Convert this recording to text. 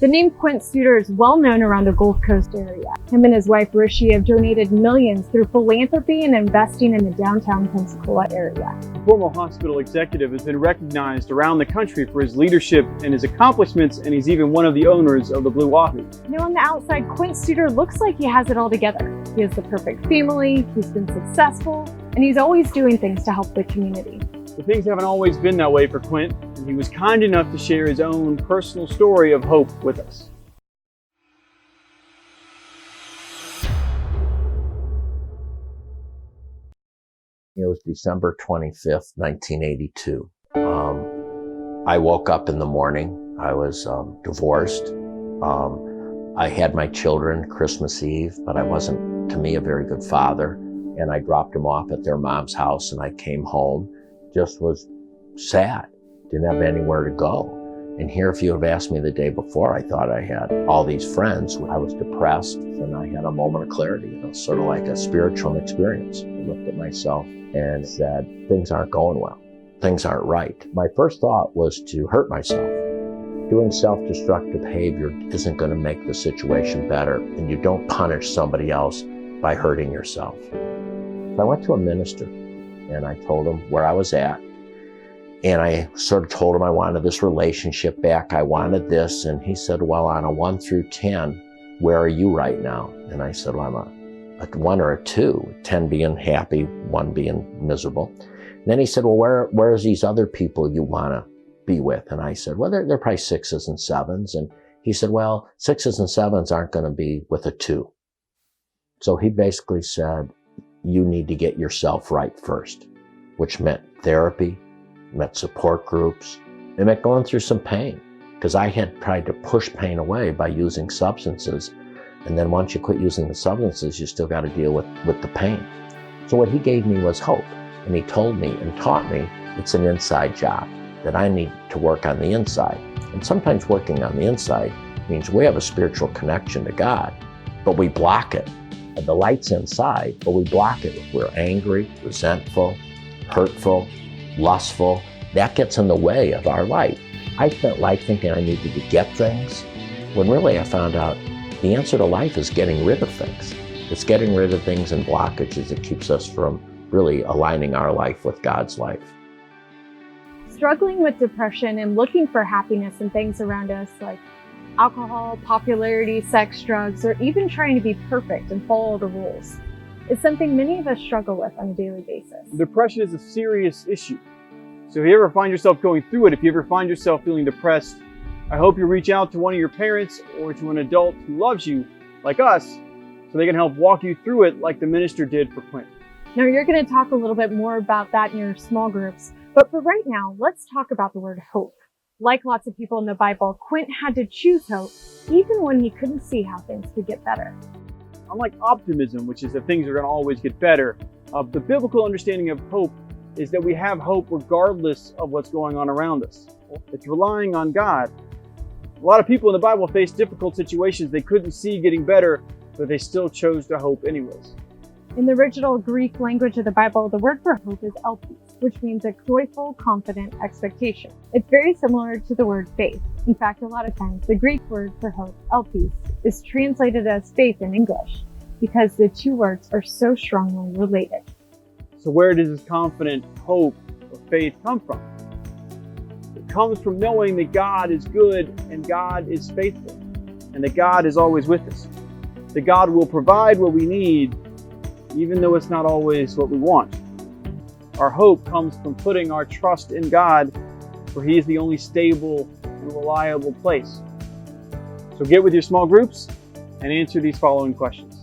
The name Quint Studer is well known around the Gulf Coast area. Him and his wife Rishy have donated millions through philanthropy and investing in the downtown Pensacola area. The former hospital executive has been recognized around the country for his leadership and his accomplishments, and he's even one of the owners of the Blue Wahoo. Now on the outside, Quint Studer looks like he has it all together. He has the perfect family, he's been successful, and he's always doing things to help the community. But things haven't always been that way for Quint, and he was kind enough to share his own personal story of hope with us. It was December 25th, 1982. I woke up in the morning. I was divorced. I had my children Christmas Eve, but I wasn't, to me, a very good father. And I dropped them off at their mom's house, and I came home. Just was sad. Didn't have anywhere to go. And here, if you have asked me the day before, I thought I had all these friends. I was depressed, and I had a moment of clarity, sort of like a spiritual experience. I looked at myself and said, things aren't going well. Things aren't right. My first thought was to hurt myself. Doing self-destructive behavior isn't going to make the situation better, and you don't punish somebody else by hurting yourself. So I went to a minister, and I told him where I was at. And I sort of told him I wanted this relationship back. I wanted this. And he said, well, on a 1 through 10, where are you right now? And I said, well, I'm a 1 or a 2, 10 being happy, 1 being miserable. And then he said, well, where's these other people you want to be with? And I said, well, they're probably 6s and 7s. And he said, well, 6s and 7s aren't going to be with a 2. So he basically said, you need to get yourself right first, which meant therapy, meant support groups. It meant going through some pain, because I had tried to push pain away by using substances. And then once you quit using the substances, you still got to deal with the pain. So what he gave me was hope. And he told me and taught me it's an inside job, that I need to work on the inside. And sometimes working on the inside means we have a spiritual connection to God, but we block it. And the light's inside, but we block it. If we're angry, resentful, hurtful, lustful, that gets in the way of our light. I spent life thinking I needed to get things, when really I found out the answer to life is getting rid of things. It's getting rid of things and blockages that keeps us from really aligning our life with God's life. Struggling with depression and looking for happiness in things around us like alcohol, popularity, sex, drugs, or even trying to be perfect and follow the rules is something many of us struggle with on a daily basis. Depression is a serious issue. So if you ever find yourself going through it, if you ever find yourself feeling depressed, I hope you reach out to one of your parents or to an adult who loves you, like us, so they can help walk you through it like the minister did for Quint. Now you're going to talk a little bit more about that in your small groups, but for right now, let's talk about the word hope. Like lots of people in the Bible, Quint had to choose hope even when he couldn't see how things could get better. Unlike optimism, which is that things are going to always get better, the biblical understanding of hope is that we have hope regardless of what's going on around us. It's relying on God. A lot of people in the Bible faced difficult situations they couldn't see getting better, but they still chose to hope anyways. In the original Greek language of the Bible, the word for hope is elpis, which means a joyful, confident expectation. It's very similar to the word faith. In fact, a lot of times the Greek word for hope, elpis, is translated as faith in English because the two words are so strongly related. So where does this confident hope or faith come from? It comes from knowing that God is good and God is faithful, and that God is always with us. That God will provide what we need, even though it's not always what we want. Our hope comes from putting our trust in God, for He is the only stable and reliable place. So get with your small groups and answer these following questions.